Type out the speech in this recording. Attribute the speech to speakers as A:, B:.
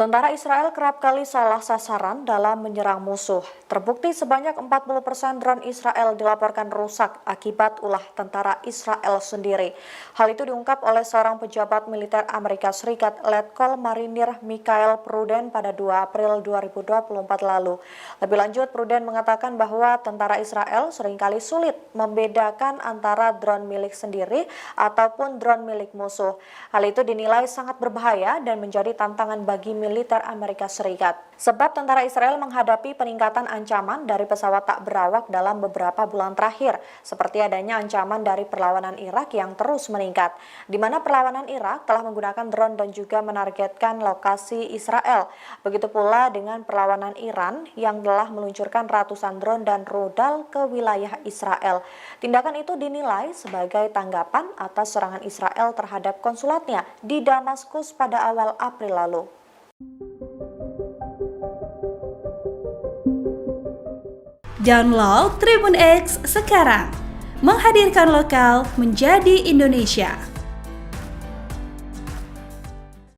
A: Tentara Israel kerap kali salah sasaran dalam menyerang musuh. Terbukti sebanyak 40% drone Israel dilaporkan rusak akibat ulah tentara Israel sendiri. Hal itu diungkap oleh seorang pejabat militer Amerika Serikat, Letkol Marinir Michael Pruden pada 2 April 2024 lalu. Lebih lanjut, Pruden mengatakan bahwa tentara Israel seringkali sulit membedakan antara drone milik sendiri ataupun drone milik musuh. Hal itu dinilai sangat berbahaya dan menjadi tantangan bagi militer Amerika Serikat. Sebab tentara Israel menghadapi peningkatan ancaman dari pesawat tak berawak dalam beberapa bulan terakhir, seperti adanya ancaman dari perlawanan Irak yang terus meningkat, di mana perlawanan Irak telah menggunakan drone dan juga menargetkan lokasi Israel. Begitu pula dengan perlawanan Iran yang telah meluncurkan ratusan drone dan rudal ke wilayah Israel. Tindakan itu dinilai sebagai tanggapan atas serangan Israel terhadap konsulatnya di Damaskus pada awal April lalu.
B: Download Tribun X sekarang, menghadirkan lokal menjadi Indonesia.